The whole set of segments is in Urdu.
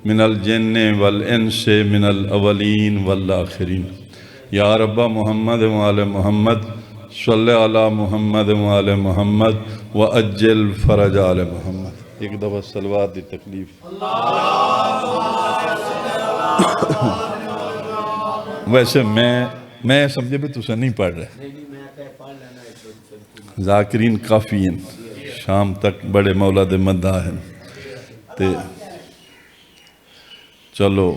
من الجن والانس من الاولین والآخرین یا رب محمد وآل محمد صلی علی محمد وآل محمد وعجل فرج آل محمد۔ ایک دفعہ صلوات دی تکلیف۔ ویسے میں سمجھے بھی تُسے نہیں پڑھ رہے، ذاکرین کافی ہیں، شام تک بڑے مولا دے مدہ ہیں تے چلو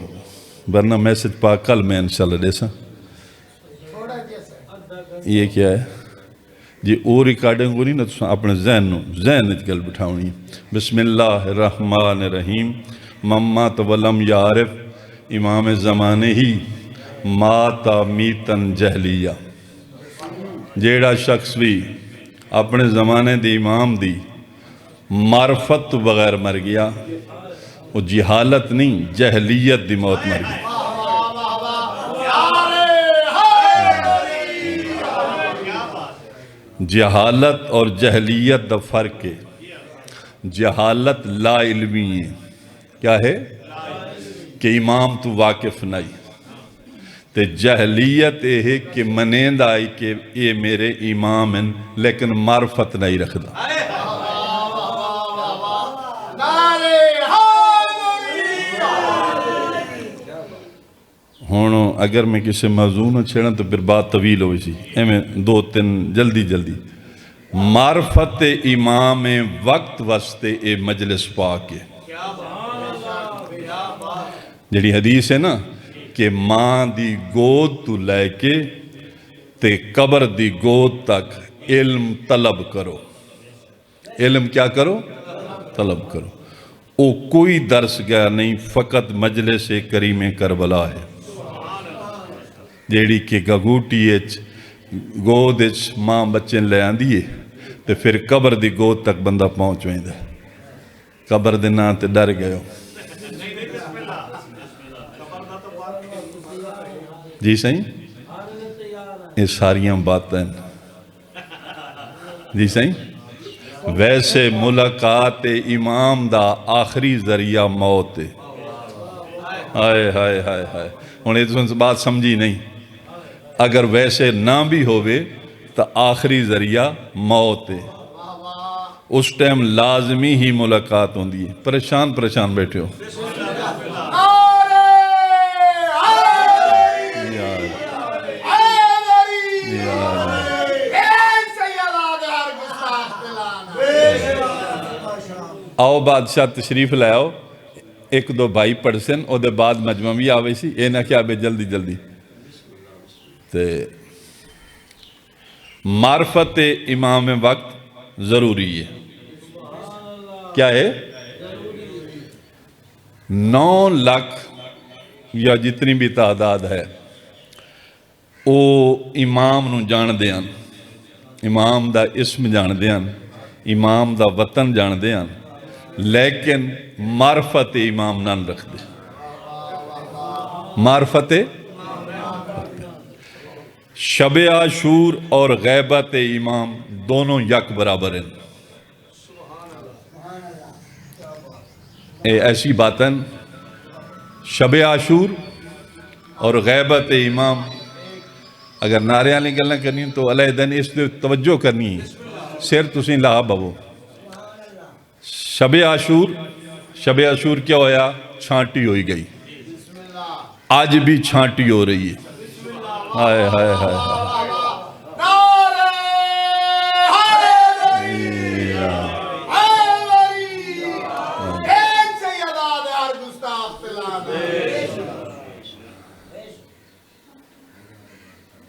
ورنہ میسج پاک کل میں انشاءاللہ دے سا۔ یہ کیا ہے جی او ریکارڈنگ ہو نہیں نا، تو اپنے ذہن گل بٹھاؤنی۔ بسم اللہ الرحمن الرحیم۔ ممات ولم یعرف امام زمانے ہی ماتا میتن جہلیہ۔ جیڑا شخص بھی اپنے زمانے دی امام دی معرفت تو بغیر مر گیا، وہ جہالت نہیں جہلیت دی موت مر گیا۔ جہالت اور جہلیت دا فرق ہے۔ جہالت لا علمی ہے، کیا ہے کہ امام تو واقف نہیں، تے جہلیت یہ ہے کہ منیند آئی کہ یہ میرے امام ہیں لیکن معرفت نہیں رکھدا۔ ہونو اگر میں کسی موضوع نہ چھیڑا تو پھر بات طویل ہوئی سی، ایمیں دو تین جلدی معرفت امام وقت واسطے اے مجلس پاک ہے۔ جڑی حدیث ہے نا کہ ماں دی گود تو لے کے تے قبر دی گود تک علم طلب کرو۔ علم کیا کرو؟ طلب کرو۔ او کوئی درس گیا نہیں، فقط مجلس کریم کربلا ہے، جیڑی کہ گگوٹی گود ماں بچے لے آن دیئے تے پھر قبر دی گود تک بندہ پہنچ وہیں دے۔ قبر دے نا تے ڈر گئے ہو جی صحیح؟ یہ ساریاں باتیں جی صحیح؟ ویسے ملاقات امام دا آخری ذریعہ موت ہے۔ ہائے ہائے ہائے ہائے، انہیں تو بات سمجھی نہیں۔ اگر ویسے نہ بھی ہوئے تو آخری ذریعہ موت ہے، اس ٹائم لازمی ہی ملاقات ہوں دی ہے۔ پریشان بیٹھے ہو آؤ بادشاہ تشریف لے آؤ، ایک دو بھائی پڑھسن او دے بعد مجمع بھی آوے سی، اے نہ کیا بے جلدی تے معرفت امام وقت ضروری ہے۔ کیا ہے؟ 9 لاکھ یا جتنی بھی تعداد ہے او امام نو جان دیاں، امام دا اسم جان دیاں، امام دا وطن جان دیاں، لیکن معرفت امام نہ رکھ دے۔ معرفت شب عاشور اور غیبت امام دونوں یک برابر ہیں۔ ایسی باتیں شب عاشور اور غیبت امام اگر نعرے والی گلاں کرنی تو علیحدہ اس نے توجہ کرنی ہے، سر تسیں لا بابو۔ شب عاشور کیا ہویا؟ چھانٹی ہوئی گئی، آج بھی چھانٹی ہو رہی ہے۔ ہائے ہائے ہائے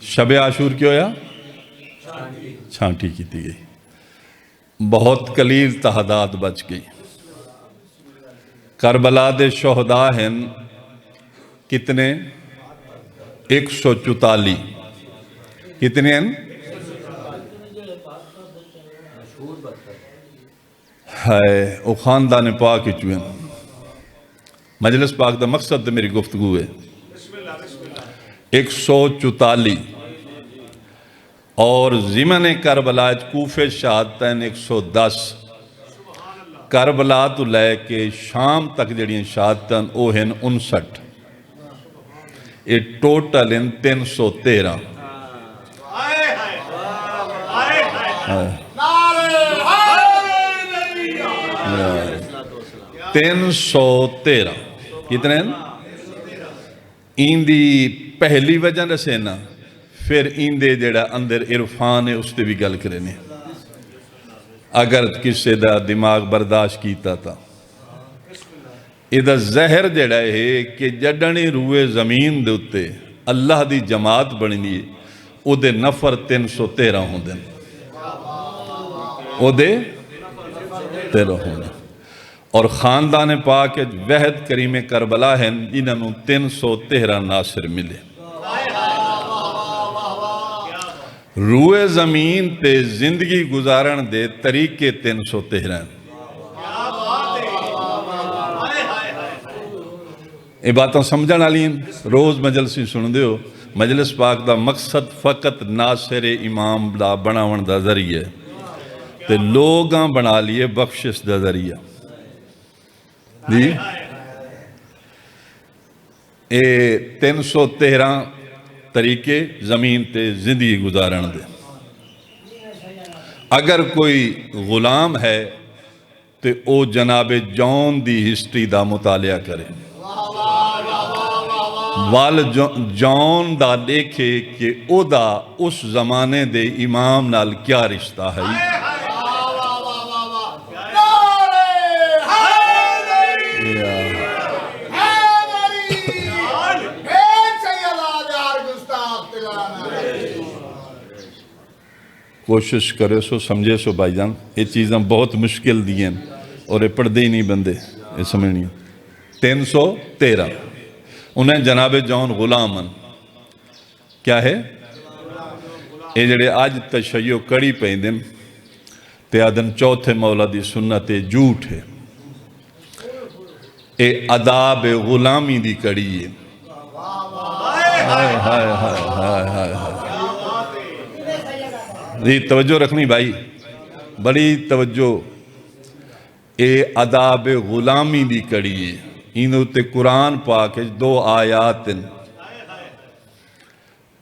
شب عاشور کیا ہویا؟ چھانٹی کی تھی گئی، بہت قلیل تعداد بچ گئی۔ کربلا دے شہداء ہیں کتنے؟ 144۔ کتنے ہیں؟ او خاندان پاک چوئے ہیں۔ مجلس پاک دا مقصد میری گفتگو ہے 144 اور ضمن کربلا کوفہ شہادتین 110، کربلا تو لے کے شام تک جڑیاں شہادتاں او ہیں 59 یہ ٹوٹل ہیں 313 313 کتنے ہیں این دی پہلی وجہ رسے نا پھر این دے جڑا اندر عرفان ہے اس تے بھی گل کرنے اگر کسے دا دماغ برداشت کیتا تھا ادھا زہر جڑا ہے کہ جڑنے روئے زمین دے اتے اللہ دی جماعت بننی او دے نفر 313 ہوں دن او دے 13 ہوں دن اور خاندان پاک وحد کریم کربلا ہیں انہوں 313 ناصر ملے روئے زمین تے زندگی گزارن دے طریقے 313 ہیں یہ باتاں سمجھن والی روز مجلسی سن دیو مجلس پاک دا مقصد فقط ناصر امام دا بناون دا ذریعہ تے لوگاں بنا لیے بخشش دا ذریعہ دی اے 313 طریقے زمین تے زندگی گزارن دے اگر کوئی غلام ہے تے او جناب جون دی ہسٹری دا مطالعہ کرے وال جون دا دیکھے کہ او دا اس زمانے دے امام نال کیا رشتہ ہے کوشش کرے سو سمجھے سو بھائی جان یہ چیزیں بہت مشکل دی ہیں اور یہ پڑھ دے ہی نہیں بندے یہ سمجھنی 313 انہیں جناب جون غلامن کیا ہے یہ جڑے آج تشیع کڑی پہن دن تے آدن چوتھے مولا دی سنت جھوٹ ہے اے عذاب غلامی دی کڑی ہے ہائے ہائے ہائے ہائے ہائے یہ توجہ رکھنی بھائی بڑی توجہ اے عذاب غلامی دی کڑی ہے انہوں تے قرآن پاک 2 آیات ہیں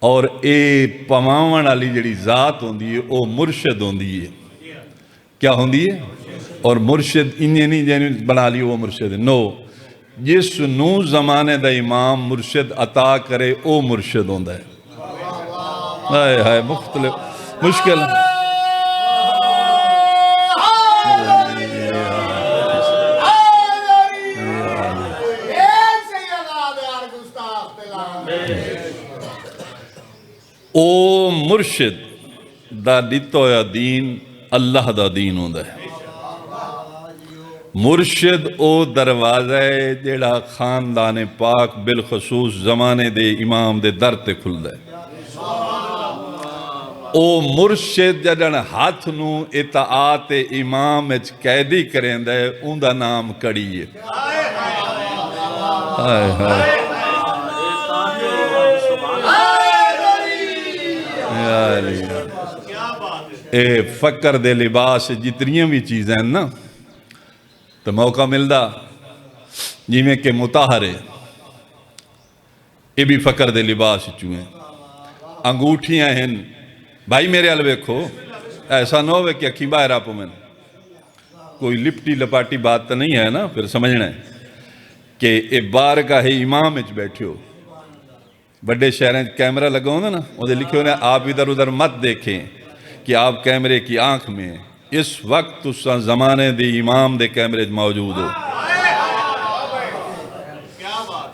اور اے پماون علی جڑی ذات ہوندی ہے او مرشد ہوندی ہے کیا ہوندی ہے اور مرشد انہیں نہیں جنہیں بنا لی وہ مرشد ہے نو جس نو زمانے دا امام مرشد عطا کرے او مرشد ہوندہ ہے ہائے ہائے مختلف مشکل او مرشد دا دیتو یا دین اللہ دا دین ہوندہ ہے مرشد او دروازہ ہے جیڑا خاندان پاک بالخصوص زمانے دے امام دے در تے کھل دے او مرشد جڑن ہاتھ نو اطاعت امام اچ قیدی کریں دے ان دا نام کڑی ہے ہائے ہائے اے فقر دے لباس جتنیاں بھی چیزیں ہیں نا تو موقع ملدا جی میں کہ متاہرے یہ بھی فقر دے لباس چوئیں انگوٹھیاں ہیں بھائی میرے حال بیکھو ایسا نہ ہوئے کہ اکھی باہر آپ میں کوئی لپٹی لپاٹی بات تو نہیں ہے نا پھر سمجھنا ہے کہ اے بارگاہ امام اچ بیٹھے ہو بڑے شہریں کیمرہ لگا ہونا نا وہ دے لکھے ہونے آپ ادھر ادھر مت دیکھیں کہ آپ کیمرے کی آنکھ میں اس وقت اس زمانے دے امام دے کیمرے موجود ہو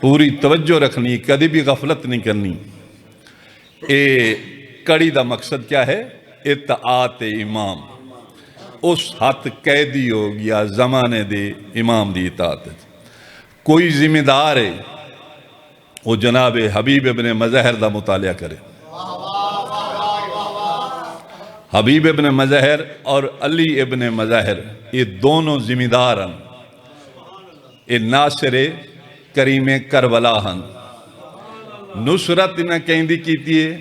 پوری توجہ رکھنی کدی بھی غفلت نہیں کرنی اے کڑی دا مقصد کیا ہے اطاعت امام اس ہاتھ قیدی ہو گیا زمانے دے امام دی اطاعت کوئی ذمہ دار ہے وہ جناب حبیب ابن مظہر دا مطالعہ کرے حبیب ابن مظہر اور علی ابن مظہر یہ دونوں ذمہ دار ہیں یہ ناصر کریم کربلا ہیں نصرت انہیں کہیں دی کیتی ہے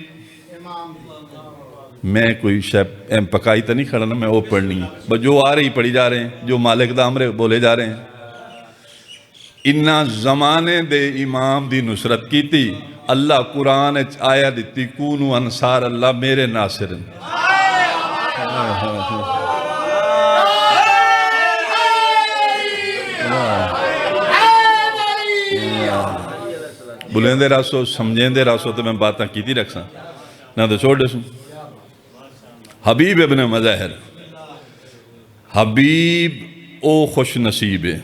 میں کوئی شے پکائی تو نہیں کھڑا نا، میں وہ پڑھنی ہے بس جو آ رہی پڑھی جا رہے ہیں، جو مالک دا امر بولے جا رہے ہیں۔ انہاں زمانے دے امام دی نصرت کی تھی، اللہ قرآن آیا دیتی کونو انصار اللہ میرے ناصرن۔ بلین دے راسو سمجھیں دے راسو تو میں باتاں کی تھی رکھ نہ تو چھوڑ دے سوں۔ حبیب ابن مظاہر، حبیب او خوش نصیب ہے،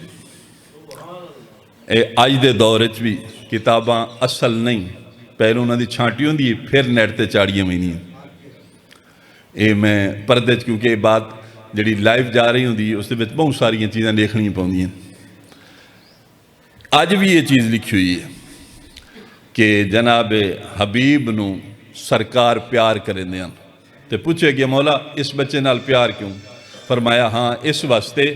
اے آج دے دورج بھی کتاباں اصل نہیں، پہلوں نہ دی چھانٹی ہوں دی پھر نیٹ تے چاڑیاں میں نہیں۔ اے میں پردے کیونکہ یہ بات جڑی لائیو جا رہی ہوں دی اس دے بہت بہت ساری چیزیں دیکھنی پاؤں دی ہیں۔ آج بھی یہ چیز لکھی ہوئی ہے کہ جناب حبیب نو سرکار پیار کریں دیں، تے پوچھے کہ مولا اس بچے نال پیار کیوں؟ فرمایا ہاں اس واسطے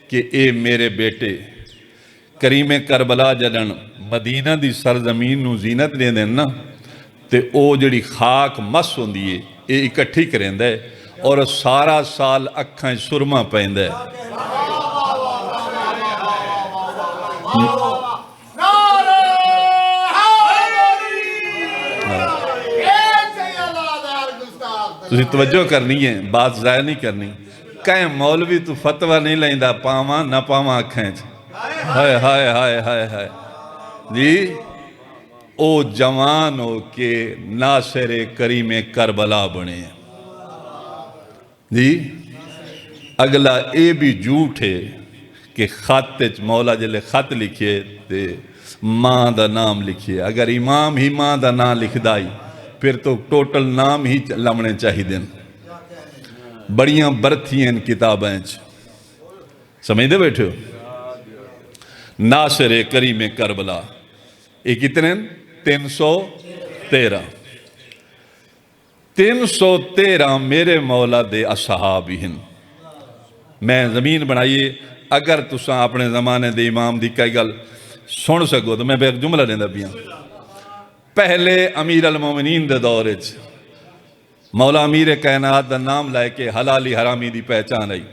کہ اے میرے بیٹے کریم کربلا جدن مدینہ دی سرزمین نو زینت دے دیں نا، تے او جڑی خاک مس ہوں دیئے اے اکٹھی کریں دے اور سارا سال اکھاں سرما پہن دے۔ تُسی توجہ کرنی ہے، بات ضائع نہیں کرنی۔ کہیں مولوی تو فتوہ نہیں لائندہ پاواں نہ پاواں اکھیں چھ۔ ہائے ہائے ہائے ہائے ہائے جی او جوان ہو کے ناصر کریم کربلا بنے جی۔ اگلا اے بھی جھوٹ ہے کہ خط مولا جلے خط لکھے تے ماں دا نام لکھے، اگر امام ہی ماں دا نام لکھ دائی پھر تو ٹوٹل نام ہی لمنے چاہی دیں۔ بڑیاں برتھی ہیں کتابیں سمجھ دے بیٹھے ہو؟ ناصر کریم کربلا یہ کتنے 313 313 میرے مولا دے اصحابی ہیں۔ میں زمین بنائیے اگر تساں اپنے زمانے دے امام دی کئی گل سن سکو تو میں ایک جملہ دیندہ بیاں۔ پہلے امیر المومنین دے دورے مولا امیر کائنات دا نام لائے کہ حلالی حرامی دی پہچان آئی۔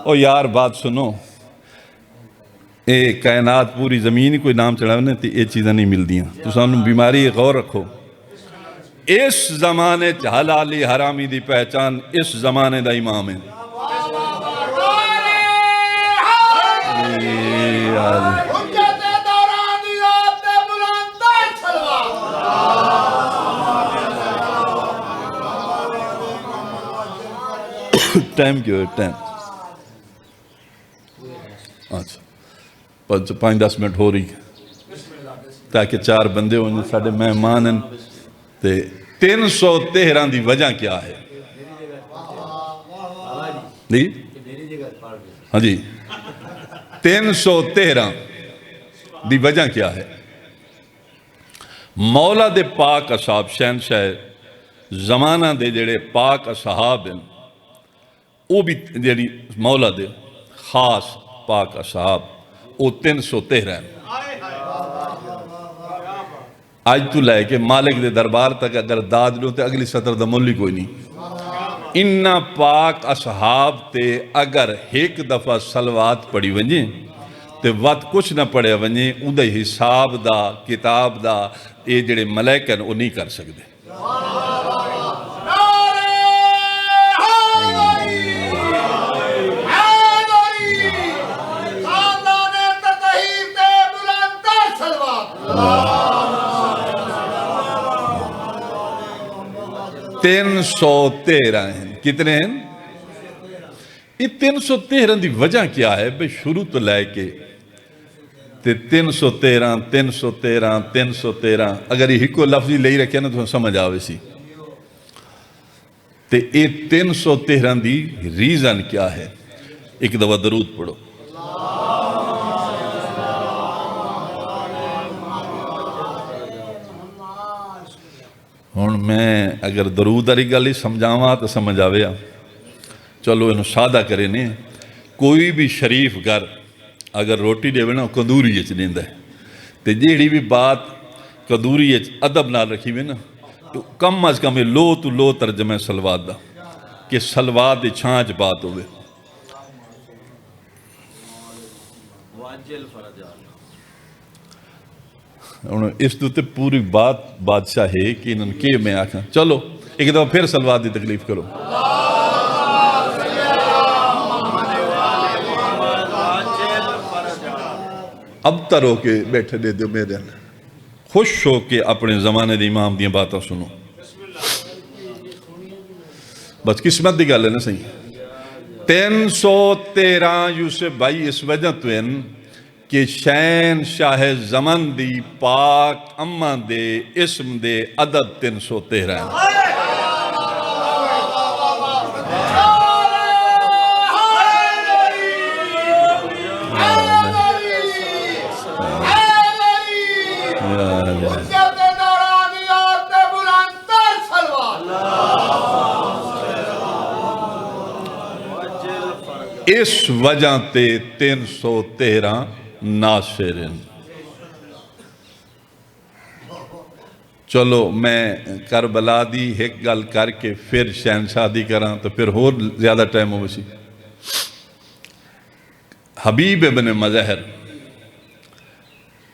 او یار بات سنو، اے کائنات پوری زمین کوئی نام چڑھاونے تھی یہ چیزیں نہیں مل دیاں، تو سانوں بیماری غور رکھو۔ اس زمانے حلالی حرامی دی پہچان اس زمانے دا امام ہے۔ ٹائم کیوں ہے ٹائم؟ اچھا 5-10 منٹ ہو رہی تاکہ 4 بندے ہونے ساڑھے مہمان ہیں۔ 313 دی وجہ کیا ہے؟ ہاں جی 313 دی وجہ کیا ہے؟ مولا دے پاک اصحاب شہنشاہ زمانہ دے جڑے پاک اصحاب ہیں وہ بھی جڑی مولا دے خاص پاک اصحاب وہ 313 ہیں۔ آج تو لائے کہ مالک دے دربار تک اگر داد لو تے اگلی سطر دا مولی کوئی نہیں۔ انہا پاک اصحاب تے اگر ایک دفعہ صلوات پڑھی ونجیں تے وقت کچھ نہ پڑھے ونجیں اندھا حساب دا کتاب دا اے جڑے ملیکن وہ نہیں کر سکتے۔ تین سو 13 ہیں کتنے ہیں؟ یہ 313 دی وجہ کیا ہے؟ بے شروع تو لائے کے 313 313 313 اگر یہ کو لفظی لئی رکھے نا تو سمجھ آوے سی۔ تے یہ 313 دی ریزن کیا ہے؟ ایک دفعہ درود پڑھو۔ ہون میں اگر درود آری گلی سمجھاواں تو سمجھ آویا، چلو انہوں سادہ کرے نہیں۔ کوئی بھی شریف گھر اگر روٹی دے بنا کندوری جچ دیندہ ہے تے جیڑی بھی بات قدوری ادب نال رکھی ہوئے نا تو کم از کم لو تو لو ترجمہ سلوات دا کہ سلوات دی چھانچ بات ہوئے اس دوتے پوری بات بادشاہ ہے کہ انہوں کے میں آکھا چلو ایک دفعہ پھر سلوات دی تکلیف کرو اب تر ہو کے بیٹھے دے دیو میرے خوش ہو کے اپنے زمانے دی امام دیاں باتاں سنو بس قسمت دی گل ہے نا صحیح 313 یوسف بھائی اس وجہ تو ہیں کہ شین شاہ زمن دی پاک اماں دے اسم دے عدد 313 ہیں اس وجہ تے 313 ناصرین چلو میں کربلا دی ایک گل کر کے پھر شہنشاہ دی کراں تو پھر اور زیادہ ٹائم ہو بسی حبیب ابن مظہر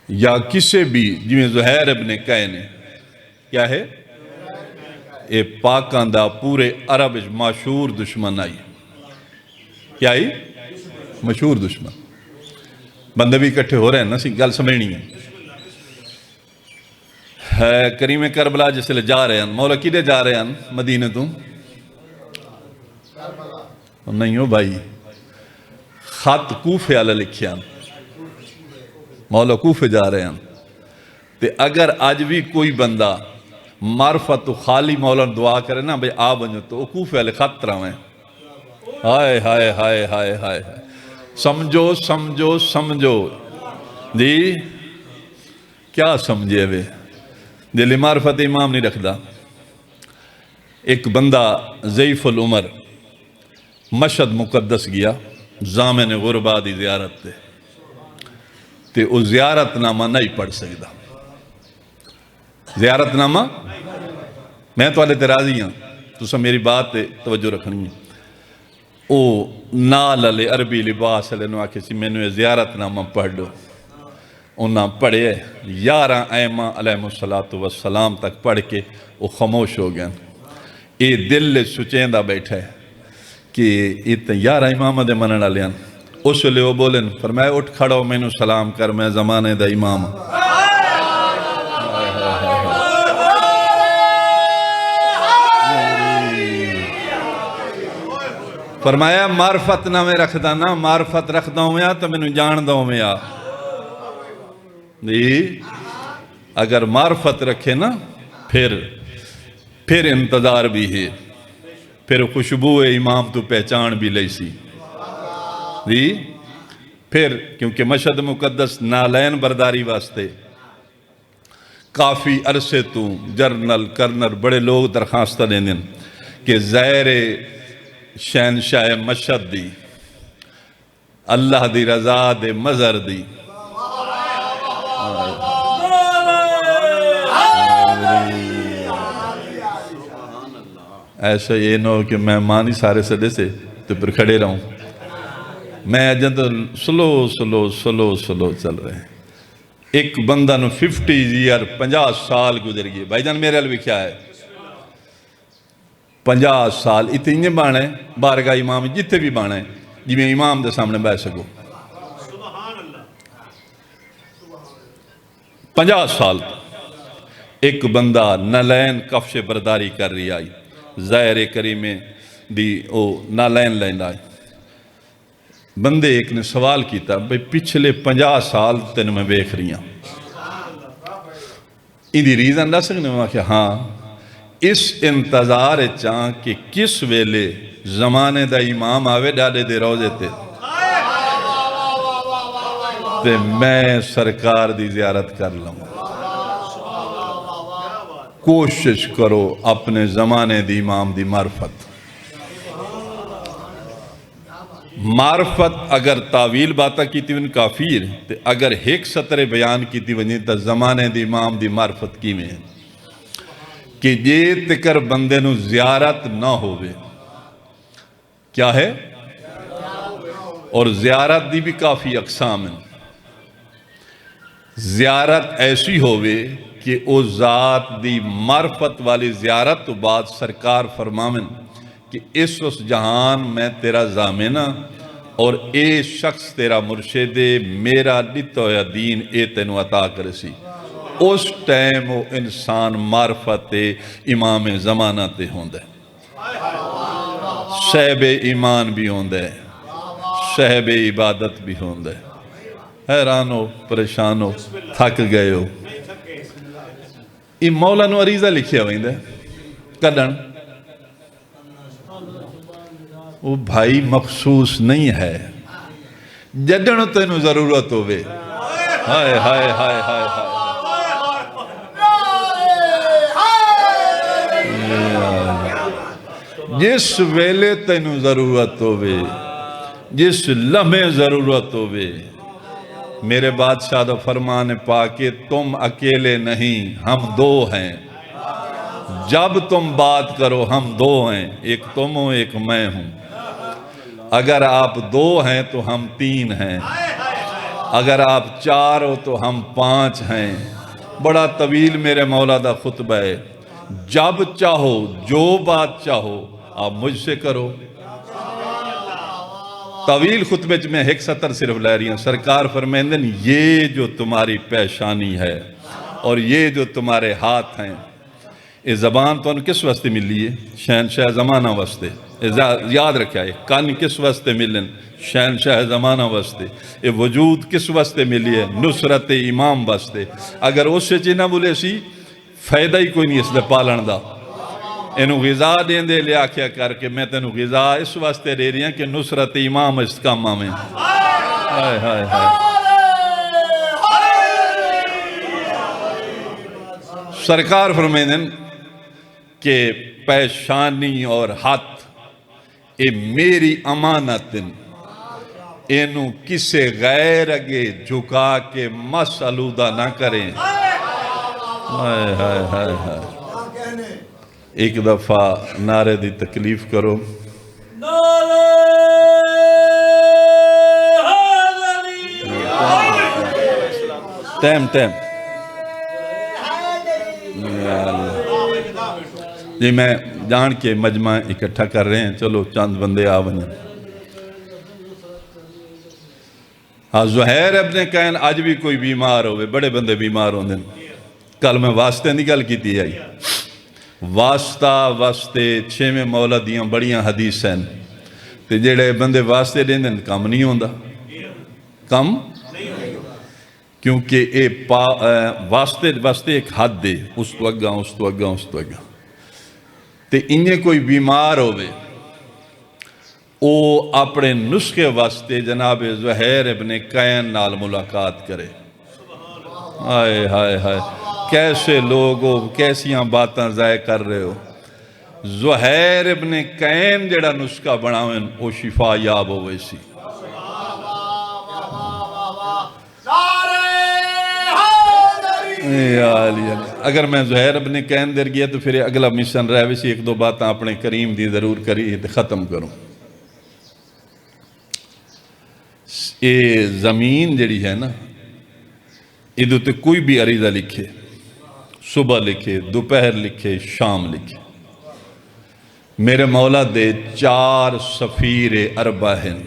یا کسے بھی جویں زہیر ابن قین کیا ہے اے پاکان دا پورے عرب مشہور دشمن آئی کیا آئی مشہور دشمن بندے بھی اکٹھے ہو رہے ہیں نا سی گل سمجھنی ہے کریم کربلا جس لئے جا رہے ہیں مولا کدے جا رہے ہیں مدینہ تو نہیں ہو بھائی خط کوفے والا لکھے ہیں مولا کوفے جا رہے ہیں تے اگر آج بھی کوئی بندہ معرفت و خالی مولا دعا کرے نا بھئی آ بنجو تو وہ کوفے والے خط رہے ہیں ہائے ہائے ہائے ہائے ہائے سمجھو سمجھو سمجھو جی کیا سمجھے وے دل معرفت امام نہیں رکھدا ایک بندہ ضعیف العمر مشہد مقدس گیا زامن غربا دی زیارت تے وہ زیارت نامہ نہیں پڑھ سکتا زیارت نامہ میں تو والے ترازی ہاں تو سب میری بات توجہ رکھنی ہے او نال علی عربی لباس علی نو آکے سی میں نے زیارت نامہ پڑھ دو انہاں پڑھے 11 ائمہ علیہ السلام تک پڑھ کے وہ خاموش ہو گئے اے دل لے سچیندہ بیٹھا ہے کہ اتنے 11 امام دے منن علیاں اس لئے وہ بولیں فرمائے اٹھ کھڑو میں نو سلام کر میں زمانے دا امام فرمایا معرفت نہ میں رکھدا نا معرفت رکھدا ہوں یا تو میں نو جان دا ہوں یا اگر معرفت رکھے نا پھر انتظار بھی ہے پھر خوشبو امام تو پہچان بھی لئی سی پھر کیونکہ مشہد مقدس نالین برداری واسطے کافی عرصے تو جرنل کرنل بڑے لوگ درخواستہ دیں دیں کہ زہر شہنشاہ مشہد دی اللہ دی رضا دے مظہر دی ایسا یہ نہ ہو کہ میں مانی سارے صدے سے تو پھر کھڑے رہوں میں جب سلو چل رہے ہیں ایک بندہ نو 50 ایئر 50 سال گزر گئے بھائی جان میرے علوی کیا ہے 50 سال اتنے بانے بارگاہ امام جتے بھی بانے جی میں امام دے سامنے بیٹھ سکوں 50 سال ایک بندہ نالین کفش برداری کر رہی آئی ظاہر کریم دی او نالین لین آئی بندے ایک نے سوال کیتا بھئی پچھلے 50 سال تین میں بیکھ رہی ہیں ان دی ریزن نہ سکنے میں کہ ہاں اس انتظار چاہاں کہ کس ویلے زمانے دا امام آوے ڈالے دے روزے تے میں سرکار دی زیارت کر لوں کوشش کرو اپنے زمانے دی امام دی معرفت معرفت اگر تعویل باتا کی تھی ون کافی ہے تو اگر ایک سطر بیان کی تھی ونجی تا زمانے دی امام دی معرفت کی میں کہ یہ تکر بندے نو زیارت نہ ہوئے کیا ہے اور زیارت دی بھی کافی اقسام ہیں زیارت ایسی ہوئے کہ او ذات دی معرفت والی زیارت تو بعد سرکار فرمامن کہ اس جہان میں تیرا ضامنہ اور اے شخص تیرا مرشد میرا لتویا دین اے تینو عطا کرسی اس ٹائم وہ انسان معرفت امام زمانہ تے ہوندے صاحب ایمان بھی ہوندے صاحب عبادت بھی ہوندے حیران ہو پریشان ہو تھک گئے ہو یہ مولا نو عریضہ لکھیا ہوئیں دے کڈن وہ بھائی مخصوص نہیں ہے جڈن تینو ضرورت ہوئے ہائے ہائے ہائے ہائے ہائے جس ویلے تینو ضرورت ہوئے جس لمحے ضرورت ہوئے میرے بادشاہ دا فرمان پاکے تم اکیلے نہیں ہم دو ہیں جب تم بات کرو ہم دو ہیں ایک تم ہو ایک میں ہوں اگر آپ دو ہیں تو ہم تین ہیں اگر آپ چار ہو تو ہم پانچ ہیں بڑا طویل میرے مولا دا خطبہ ہے جب چاہو جو بات چاہو آپ مجھ سے کرو طویل خطبے میں ایک سطر صرف لے رہی ہیں سرکار فرمیندن یہ جو تمہاری پیشانی ہے اور یہ جو تمہارے ہاتھ ہیں یہ زبان تو انہوں کس واسطے ملی ہے شہنشاہ زمانہ واسطے یاد رکھا ہے کان کس واسطے ملن شہنشاہ زمانہ واسطے یہ وجود کس واسطے ملی ہے نصرت امام واسطے اگر اس سے چینا بولے سی فائدہ ہی کوئی نہیں اس لئے پالن دا انہوں غذا دیں دے لیا کیا کر کے میں تینوں غذا اس واسطے دے رہی ہیں کہ نصرت امام اس کا مامیں ہائے ہائے ہائے سرکار فرمیدن کہ پیشانی اور ہاتھ اے میری امانت انہوں کسے غیر اگے جھکا کے مسعلودہ نہ کریں ہائے ہائے ہائے ہائے ایک دفعہ نعرے دی تکلیف کرو ٹیم جی میں جان کے مجمع اکٹھا کر رہے ہیں چلو چند بندے آونے ہاں زہیر ابن کین آج بھی کوئی بیمار ہوئے بڑے بندے بیمار ہوندے کل میں واسطے نکل کی تھی آئی واسطہ واسطے چھویں مولا دیاں بڑیاں حدیث ہیں تے جڑے بندے واسطے دیں دیں کم نہیں ہوندہ کم کیونکہ اے واسطے ایک حد دے اس تو اگاں تے انہیں کوئی بیمار ہوئے او اپنے نسخے واسطے جناب زہیر ابن کین نال ملاقات کرے ہائے ہائے ہائے کیسے لوگ ہو کیسیاں باتاں ضائع کر رہے ہو زہیر ابن کین جڑا نسخہ بناویں او شفا یاب ہوئے سی اگر میں زہیر ابن کین در گیا تو پھر اگلا مشن رہے ویسی ایک دو باتاں اپنے کریم دی ضرور کری ختم کروں یہ زمین جڑی ہے نا ادھو تے کوئی بھی عریضہ لکھے صبح لکھے دوپہر لکھے شام لکھے میرے مولا دے 4 سفیر اربع ہیں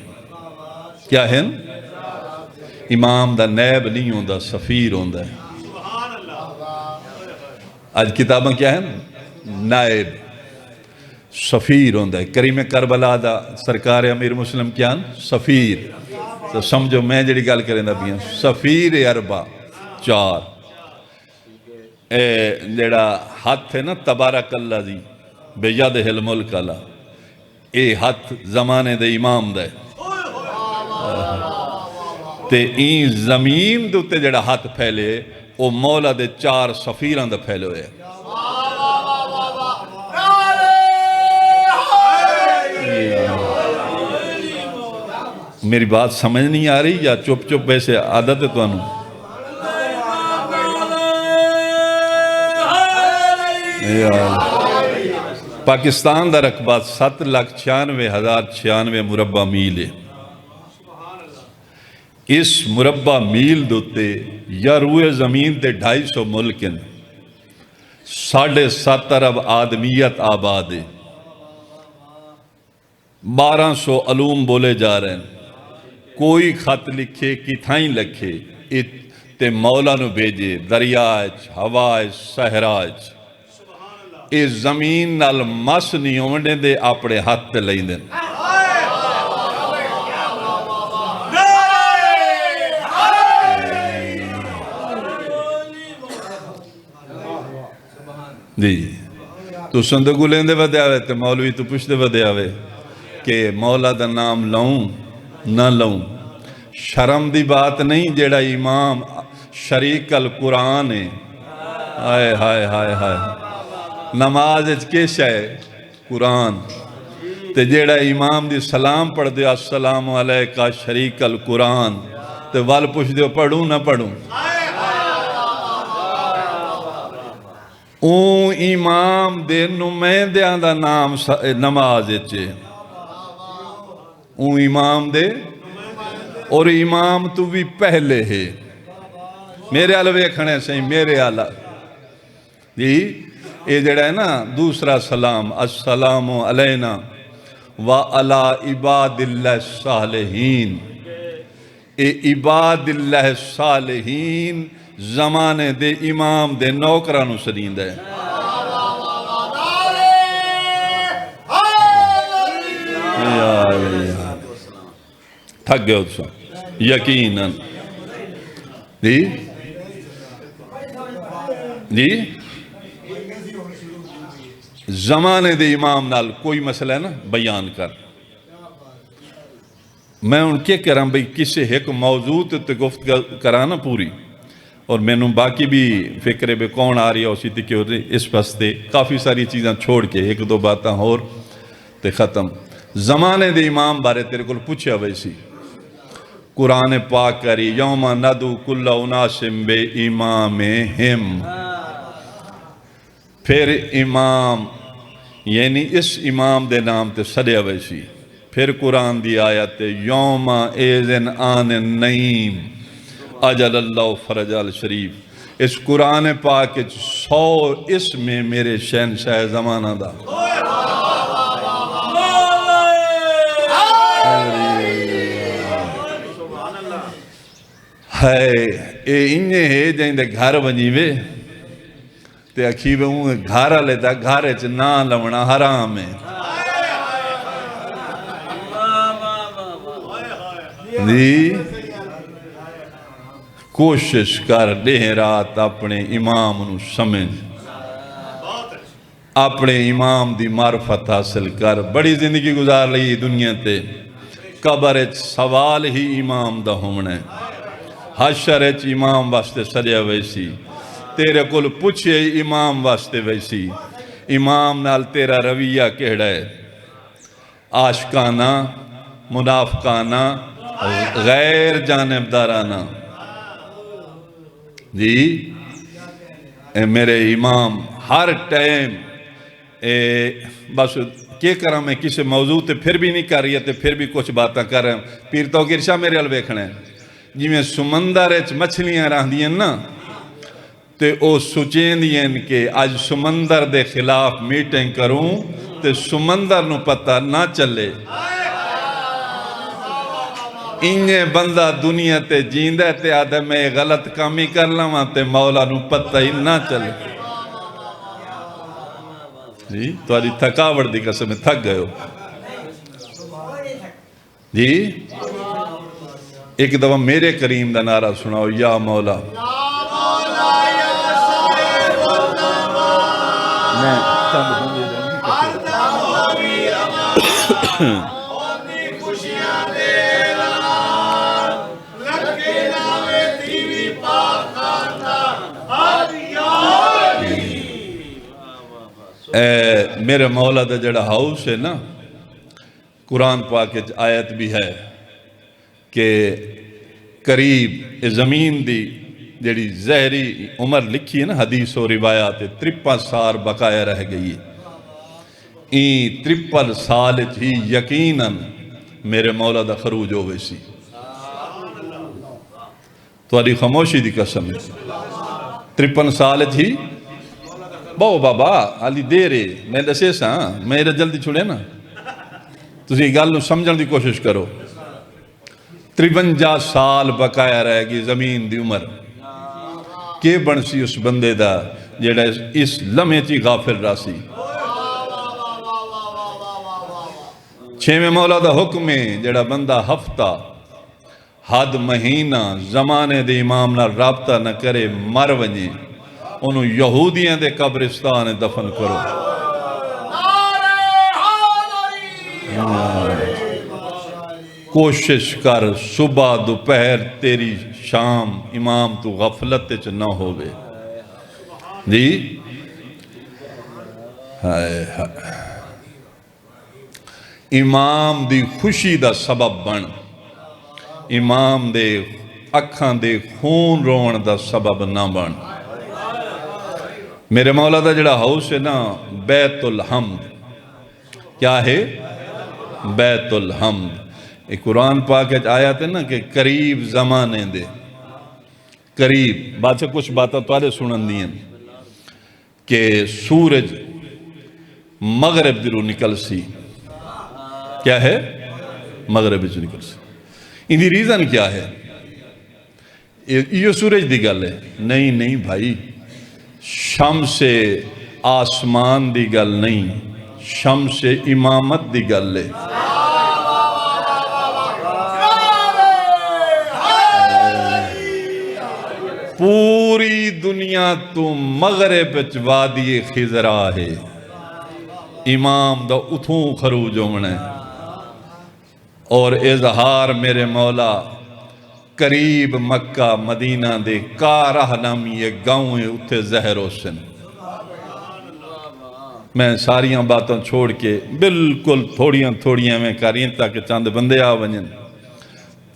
کیا ہیں امام دا نیب نہیں ہوندہ سفیر ہوندہ ہے آج کتاباں کیا ہیں نائب سفیر ہوندہ ہے کریم کربلا دا سرکار امیر مسلم کیا ہیں سفیر تو سمجھو میں جڑی گال کریں دا بھی ہیں سفیر اربع 4 جڑا ہاتھ ہے نا تبارک اللہ دی بیاد الملک اللہ اے ہاتھ زمانے دے امام دے تے این زمین دوتے جڑا ہاتھ پھیلے او مولا دے 4 سفیران دے پھیلے ہوئے میری بات سمجھ نہیں آ رہی یا چپ چپ ویسے عادت ہے تو انہوں پاکستان دا رقبہ 7,96,096 مربع میل ہے. اس مربع میل دوتے یا روئے زمین تے 250 ملک ہیں. 7.5 ارب آدمیت آباد ہے. 1200 علوم بولے جا رہے ہیں. کوئی خط لکھے کتھائیں لکھے تے مولا نو بھیجے دریاج ہواج صحراج. اس زمین نال مس نہیں ہونے دے اپنے ہاتھ تے لئی دیں. جی تو صندوق لیندے بدے آوے تے مولوی تو پوچھتے بدے آوے کہ مولا دا نام لوں نہ لوں. شرم دی بات نہیں جیڑا امام شریک القرآن ہے. ہائے ہائے ہائے ہائے نماز کیش ہے قرآن تے جیڑا امام دی سلام پڑھ دے السلام علیکہ شریک القرآن تے وال پوچھ دے پڑھوں نہ پڑھوں. اون امام دے نمائندیاں دا نام نماز چے. اون امام دے اور امام تو بھی پہلے ہے. میرے علوے کھڑے سے میرے علوے جی یہ جڑا ہے نا دوسرا سلام السلام علینا وعلی عباد اللہ الصالحین. اے عباد اللہ الصالحین زمانے دے امام دے نوکرانو سریند ہے. تھک گئے ہو یقیناً جی جی زمانے دے امام نال کوئی مسئلہ ہے نا بیان کر. میں ان کے کہہ رہا ہوں بھئی کسی ایک موضوع تے گفت کرانا پوری اور میں نے باقی بھی فکرے بے کون آ رہی ہے اسی تھی کہ اس پستے کافی ساری چیزاں چھوڑ کے ایک دو باتاں اور تے ختم. زمانے دے امام بارے تیرے کو پوچھا ویسی قرآن پاک کری یوم ندو کل اناسم بے امامہم. پھر امام یعنی اس امام دے نام تے سڑیا ویسی. پھر قرآن دی آیت یوم ایزن آن نعیم اجل اللہ فرجال شریف. اس قرآن پاک 100 اسم میرے شہنشاہ زمانہ دا. ہے اے انہیں ہے جائیں دے گھر ونجیوے تے اکھیوے ہوں گھارا لیتا گھارے چھ نا لونا حرام ہے. جی کوشش کر دے رات اپنے امام نو سمجھ اپنے امام دی معرفت حاصل کر. بڑی زندگی گزار لئی دنیا تے قبر اچ سوال ہی امام دا ہونے. حشر اچ امام واسطے سجیا ویسی. تیرے کل پوچھے امام واسطے ویسی. امام نال تیرا رویہ کہڑا ہے؟ عاشقانہ منافقانہ غیر جانبدارانہ. جی اے میرے امام ہر ٹائم بس کیا کرا میں کسی موضوع تے پھر بھی نہیں کر رہی ہے تے پھر بھی کچھ باتاں کر رہے ہیں. پیر توقیر شاہ میرے حل بیکھنے ہیں جی میں سمندر اچ مچھلیاں رہ دیں نا تے او سوچیں دیں کہ آج سمندر دے خلاف میٹنگ کروں تے سمندر نو پتہ نہ چلے. انہیں بندہ دنیا تے جیندہ تے آدھے میں غلط کامی کر لوں تے مولا نو پتہ ہی نہ چلے. جی تو آدھی تھکاوڑ دی قسم میں تھک گئے ہو. جی ایک دفعہ میرے کریم دا نعرہ سناؤ یا مولا. میرے مولا دا جڑا ہاؤس ہے نا قرآن پاک آیت بھی ہے کہ قریب زمین دی جڑی زہری عمر لکھی ہے نا حدیث و روایات 53 سال بقایا رہ گئی ہے. این 53 سال ہی یقیناً میرے مولا دا خروج ہوئے سی. تھوڑی خاموشی دی قسم 53 سال ہی بہو بابا علی دے میں دسے سا میرے جلدی چھوڑے نا تسی گل نو سمجھن دی کوشش کرو. 53 سال بقایا رہ گئی زمین دی عمر. کہ بنسی اس بندے دا جیڑا اس لمحے چی غافل راسی. 6ویں مولا دا حکم ہے جیڑا بندہ ہفتہ حد مہینہ زمانے دے امام نہ رابطہ نہ کرے مر ونجے انہوں یہودیاں دے قبرستان دفن کرو. کوشش کر صبح دوپہر تیری شام امام تو غفلت چ نہ ہوئے. جی امام دی خوشی دا سبب بن. امام دے اکھاں دے خون رون دا سبب نہ بن. میرے مولا دا جڑا ہاؤس ہے نا بیت الحمد. کیا ہے؟ بیت الحمد. ایک قرآن پاک آیات ہے نا کہ قریب زمانے دے قریب بادشاہ کچھ باتیں تارے سنن دیں کہ سورج مغرب درو نکل سی. کیا ہے؟ مغرب جو نکل سی. ان دی ریزن کیا ہے؟ یہ سورج دی گل ہے؟ نہیں بھائی، شمس آسمان دی گل نہیں، شمس امامت دی گل ہے. پوری دنیا تو مغرب وادی خضرا ہے. امام دا اتھوں خروج ہونا ہے اور اظہار میرے مولا قریب مکہ مدینہ دے کارہ نامی ایک گاؤں ہے اتھے زہر حسن. میں ساریاں باتوں چھوڑ کے بالکل تھوڑیاں میں کریں تاکہ چند بندے آ ونجن.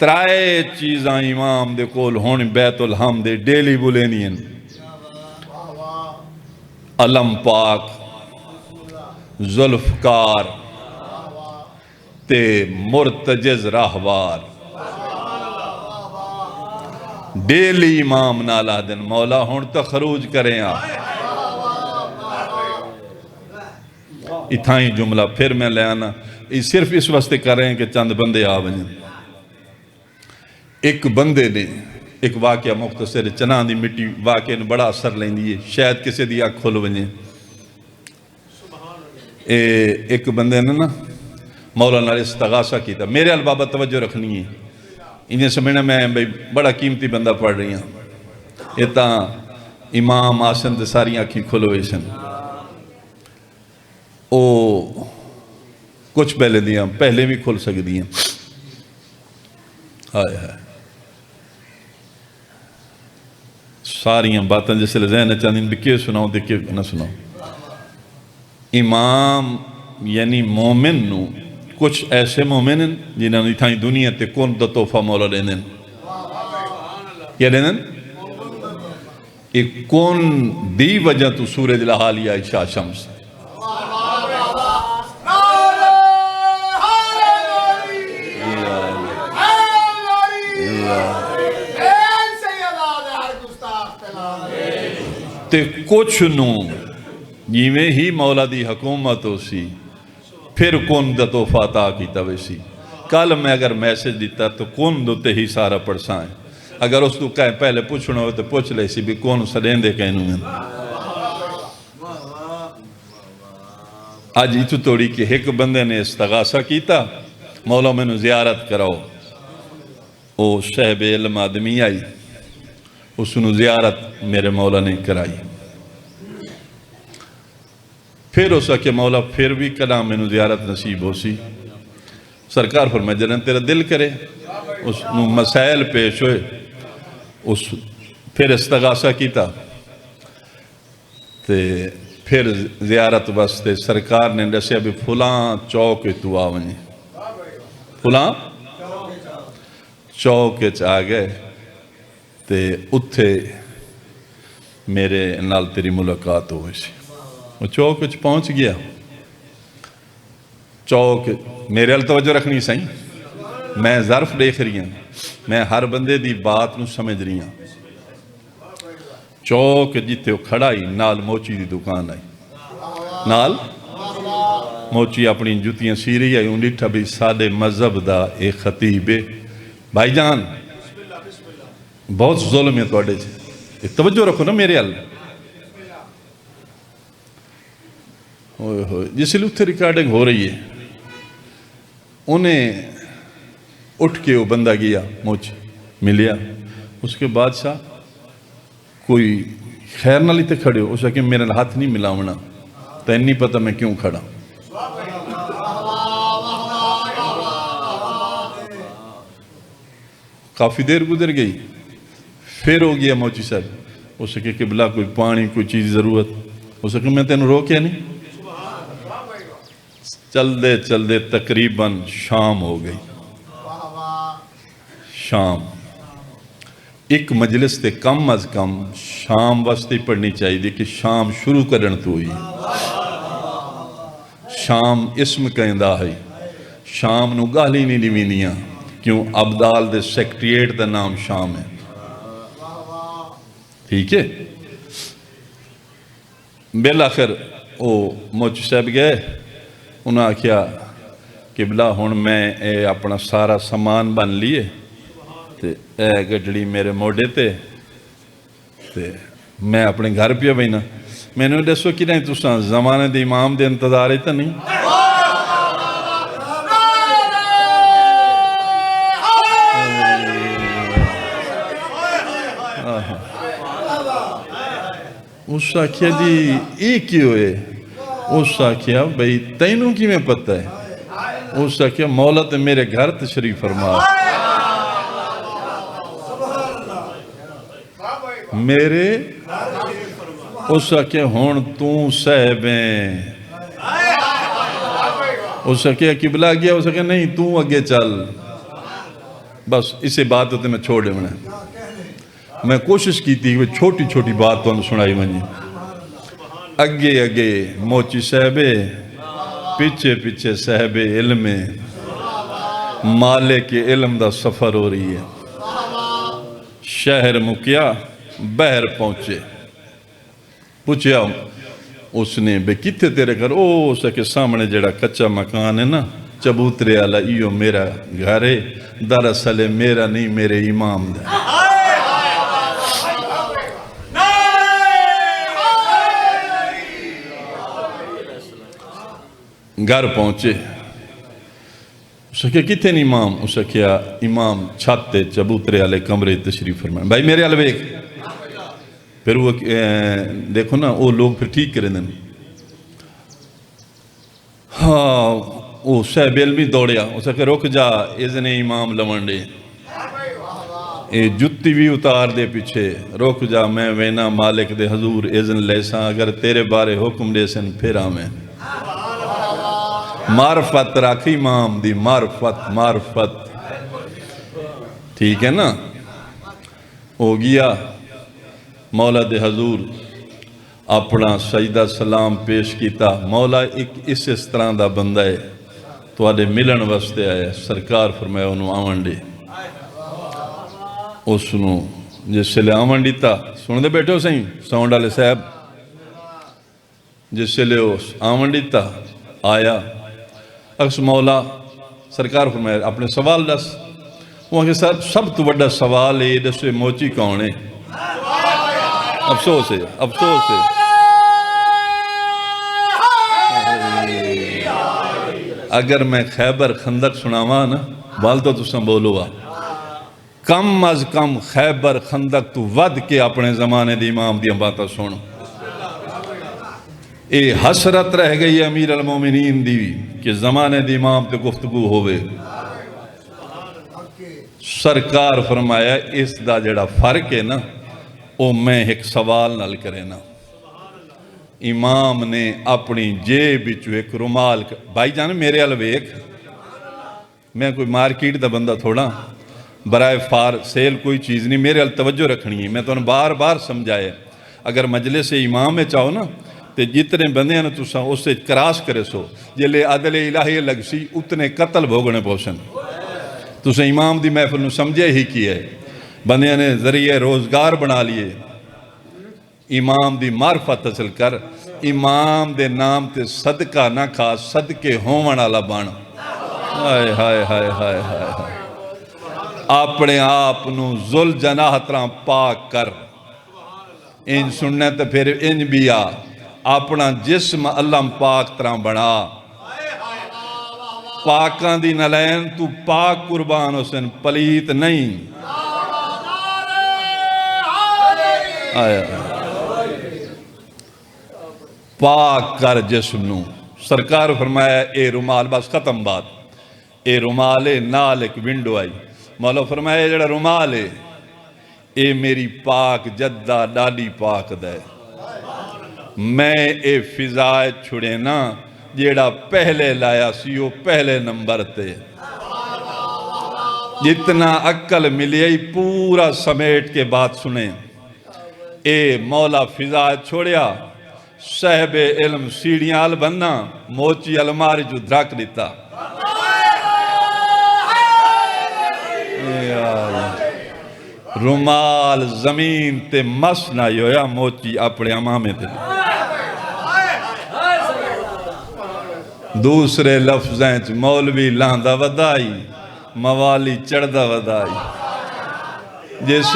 ترائے چیزاں امام دے کول ہون بیت الحمد دے ڈیلی بولینین. علم پاک، ذوالفقار تے مرتجز راہوار. ڈیلی امام نالا دن مولا ہون تا خروج کریں آپ. اتھائیں جملہ پھر میں لے آنا صرف اس واسطے کر رہے ہیں کہ چند بندے آ ونجن. ایک بندے نے ایک واقعہ مختصر چنان دی مٹی واقعہ نے بڑا اثر لیں دیئے شاید کسی دی آنکھ کھول ونجے. ایک بندے نے نا مولانا استغاثہ کی تھا. میرے البابہ توجہ رکھنی ہے انہیں سمجھنا میں بڑا قیمتی بندہ پڑھ رہی ہوں. یہ تا امام آسن تے ساری آنکھیں کھلوئے سن. او کچھ پہلے بھی کھل سک دیاں. ساریاں باتیں جیسے ذہن چاندین بھی کیوں سناؤں دے کیوں نہ سناؤں. امام یعنی مومن نو کچھ ایسے مومن ہیں جنہوں نے تھائیں دنیا تے کون دا توفہ مولا لیندن. کیا لیندن؟ ایک کون دی وجہ تو سورج لحالیہ عشاء شمس. تے کچھ نو جیویں ہی مولا دی حکومت ہو سی پھر کون دا توفہ عطا کیتا ویسی. کل میں اگر میسج دیتا تو کون دو تے ہی سارا پڑھسائیں. اگر اس تو کہیں پہلے پوچھنا ہو تو پوچھ لے سی بھی کون سڑین دے کہنوں ہیں. آج ایتو توڑی کہ ایک بندے نے استغاثہ کیتا مولا میں نے زیارت کراؤ. او صاحب علم آدمی آئی اس نے زیارت میرے مولا نے کرائی. پھر ہو سکے مولا پھر بھی کلام میں نے زیارت نصیب ہو سی. سرکار فرمائے جنن تیرا دل کرے. اس نے مسائل پیش ہوئے پھر استغاثہ کیتا پھر زیارت واسطے سرکار نے دسیا بھی فلاں چوک تو آویں. فلاں چوک آ گئے تے اتھے میرے نال تیری ملاقات ہوئی سی. وہ چوک پہنچ گیا. چوک میرے ال توجہ رکھنی سائیں، میں ظرف دیکھ رہی ہوں، میں ہر بندے دی بات نو سمجھ رہی ہوں. چوک جیتے وہ کھڑا ہی نال موچی دی دکان آئی. نال موچی اپنی جتیاں سی رہی آئی. ان ڈیٹھا بھی سادے مذہب دا ایک خطیب ہے. بھائی جان بہت ظلم ہے توڑے سے، توجہ رکھو نا میرے ال. جس لئے اتھے ریکارڈنگ ہو رہی ہے، انہیں اٹھ کے وہ بندہ گیا موچی ملیا. اس کے بادشاہ کوئی خیر نہ لیتے کھڑے ہو. اس کہ میرے ہاتھ نہیں ملاونا، تو نہیں پتہ میں کیوں کھڑا. کافی دیر گزر گئی. پھر ہو گیا موچی صاحب. اس کہ قبلہ کوئی پانی کوئی چیز ضرورت. اس کہ میں تینوں روکیا نہیں. چل دے تقریباً شام ہو گئی. شام ایک مجلس تے کم از کم شام واسطے پڑھنی چاہیے کہ شام شروع کرن تو ہوئی. شام اسم کہندہ ہے. شام نو گالی نہیں لیوینیاں کیوں عبدال دے سیکٹریٹ دا نام شام ہے. ٹھیک ہے. بالآخر وہ موچی صاحب گئے. انہاں کیا قبلہ ہون میں اے اپنا سارا سامان بن لیے تے اے گڈڑی میرے موڑے تے میں اپنے گھر پہ بینا. میں نے دسو کہ نہیں تساں زمانے دے امام دے انتظار تا نہیں. اس آکھیا جی ایک کی ہوئے. اس آکھیا بھئی تینوں کی میں پتہ ہے. اس آکھیا مولا تے میرے گھر تشریف فرما. میرے اس آکھیا ہون توں صاحبیں. اس آکھیا قبلہ گیا. اس آکھیا نہیں توں اگے چل. بس اسے بات ہوتے میں چھوڑے میں کوشش کی تھی کہ چھوٹی چھوٹی بات تو ہم سنائی منی. اگے موچی صاحبے پیچھے پیچھے صاحب علم مالک علم دا سفر ہو رہی ہے. شہر مکیا بہر پہنچے. پوچھیا اس نے بے کتے تیرے گھر. او سکے سامنے جڑا کچا مکان ہے نا چبوترے والا ایو میرا گھر ہے. دراصل میرا نہیں میرے امام دا. گھر پہنچے. اس نے کہا کتنے نہیں امام. اس نے کہا امام چھاتے چبوترے والے کمرے تشریف فرمائیں. بھائی میرے والے ایک پھر وہ دیکھو نا وہ لوگ پھر ٹھیک کریں دیں. ہاں وہ صاحب علمی دوڑیا. اس نے کہا رک جا اذن امام لونڈے. جتی بھی اتار دے پیچھے. رک جا میں وینا مالک دے حضور اذن لیساں. اگر تیرے بارے حکم دے سن پھر آمیں. معرفت راکھی امام دی. معرفت ٹھیک ہے نا. ہو گیا مولا دے حضور اپنا سجدہ سلام پیش کیتا. مولا ایک اس طرح دا بندہ ہے تو آدھے ملن واسطے آئے. سرکار فرمایا انہوں آمن دے. اس نو جس لئے آمن دیتا سن دے بیٹھے ہو سہیں ساؤنڈ والے صاحب. جس لئے آمن دیتا آیا. اکس مولا سرکار فرمایا اپنے سوال دس. وہاں کے ساتھ سب تو بڑا سوال ہے دسے موچی کون ہے. افسوس ہے افسوس ہے. اگر میں خیبر خندق سناواں نا بال تو تساں بولو گا. کم از کم خیبر خندق تو ود کے اپنے زمانے دی امام دی باتاں سن. اے حسرت رہ گئی امیر المومنین دی کہ زمانے دی امام تے گفتگو ہوئے. سرکار فرمایا اس دا جڑا فرق ہے نا او میں ایک سوال نال کرے نا. امام نے اپنی جیب بچو ایک رومال. بھائی جان میرے الویک میں کوئی مارکیٹ دا بندہ تھوڑا. برائے سیل کوئی چیز نہیں، میرے ال توجہ رکھنی ہے۔ میں تو بار بار سمجھائے اگر مجلس امام میں چاہو نا تو جتنے بندے ہیں تو اس سے کراس کرے سو جلے عدل الہی لگ سی اتنے قتل بھوگنے پوشن۔ تو سے امام دی محفل نو سمجھے ہی کی ہے، بندے نے ذریعے روزگار بنا لیے۔ امام دی معرفت حاصل کر، امام دے نام تے صدقہ نہ کھا، صدقے ہون والا بن۔ ہائے ہائے ہائے ہائے ہائے، اپنے آپ نو ذل جناح طرح پاک کر۔ ان سننے تے پھر ان بھی آ اپنا جسم اللہ پاک طرح بنا۔ پاکان دی نلین تو پاک قربان حسن پلیت نہیں۔ آیا پاک کر جسم نو۔ سرکار فرمایا اے رومال، بس ختم بات، اے رومال نال ایک ونڈو آئی۔ مولا فرمایا جڑا رومال ہے اے میری پاک جدہ ڈالی پاک دے، میں اے فضائے چھڑے نا جیڑا پہلے لایا سیو پہلے نمبر تے۔ جتنا عقل ملی پورا سمیٹ کے بات سنیں۔ اے مولا فضائے چھوڑیا، صاحب علم سیڑھیاں آل بننا، موچی علماری جو دھرک دیتا۔ رومال زمین تے مس نہ ہویا، موچی اپنے امامے تے۔ دوسرے لفظیں مولوی لاندہ ودائی، موالی چڑھدہ ودائی۔ جس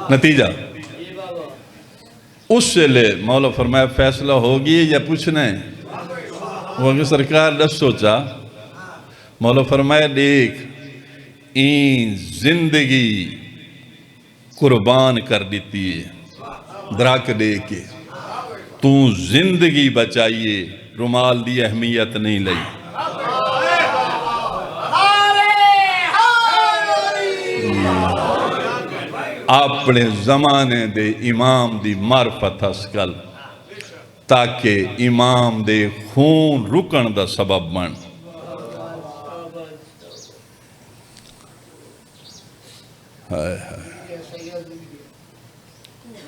نتیجہ اس سے لے مولا فرمایا فیصلہ ہوگی یا پوچھنا ہے؟ وہ کہ سرکار نے سوچا، مولا فرمایا دیکھ این زندگی قربان کر دیتی ہے دراک دے کے، تو زندگی بچائیے، رومال دی اہمیت نہیں لئی۔ اپنے زمانے دے امام دی معرفت حسکل تاکہ امام دے خون رکن دا سبب بن۔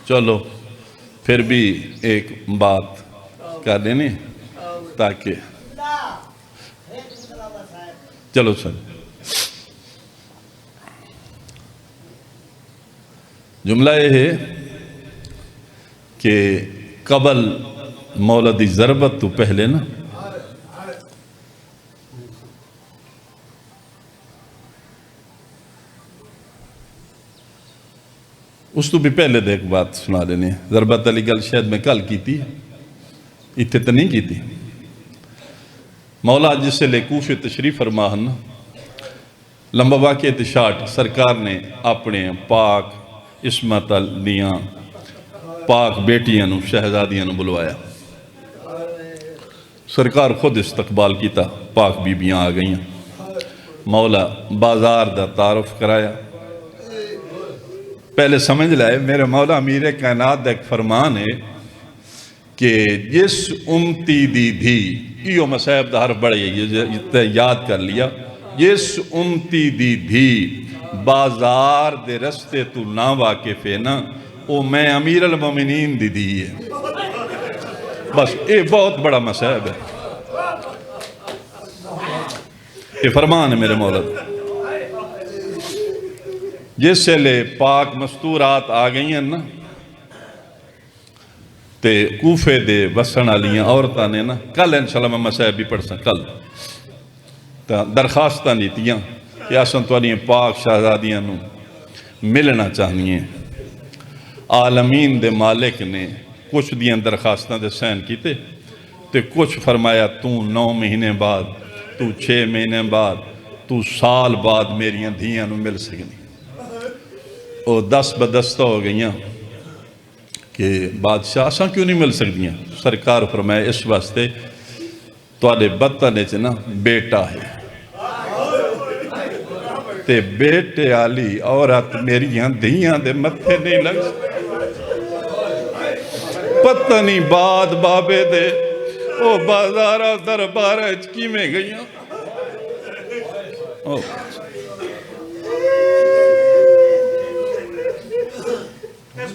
چلو پھر بھی ایک بات کر دینے تاکہ چلو سر جملہ یہ ہے کہ قبل مولدی ضربت تو پہلے نا اس تو بھی پہلے دیکھ بات سنا دینے۔ ضربت علی گل شاید میں کل کی تھی، اتنے تو نہیں کی تھی۔ مولا جس سے لے کوفے تشریف فرماہن لمبا واقعہ تشاٹ سرکار نے اپنے پاک عصمت لیاں پاک بیٹیاں نو شہزادیاں نو بلوایا۔ سرکار خود استقبال کیتا، پاک بیبیاں آ گئیں۔ مولا بازار دا تعارف کرایا۔ پہلے سمجھ لائے میرے مولا امیر کائنات دا ایک فرمان ہے کہ جس امتی دی دھی، ایو مسائب دا حرف بڑھے یہ یاد کر لیا، جس امتی دی دھی بازار دے رستے تو نہ واقف ہے نا، او میں امیر المومنین دی دی ہے۔ بس یہ بہت بڑا مسائب ہے، یہ فرمان ہے میرے مولا۔ جس سے لے پاک مستورات آ گئی ہیں نا تے کوفے دے وسن علیاں عورتاں نے نا کل انشاءاللہ میں مسائب بھی پڑھ سکتا کل درخواستاں دیتیاں کہ آسان تو انہیں پاک شہزادیاں نو ملنا چاہنیے۔ عالمین دے مالک نے کچھ دیاں درخواستاں دے سین کیتے تے کچھ فرمایا تو 9 مہینے بعد، تو 6 مہینے بعد، تو سال بعد میریاں دھیاں نو مل سکنی۔ وہ 10 بدستہ ہو گئیاں کہ بادشاہ آسان کیوں نہیں مل سکتیاں؟ سرکار فرمایا اس واسطے تواڈے بطن وچ نا بیٹا ہے تے بیٹے آلی عورت میریاں دھیاں دے متھے نہیں لگ پتہ نہیں بعد بابے دے او بازارہ دربارہ کی میں گئیاں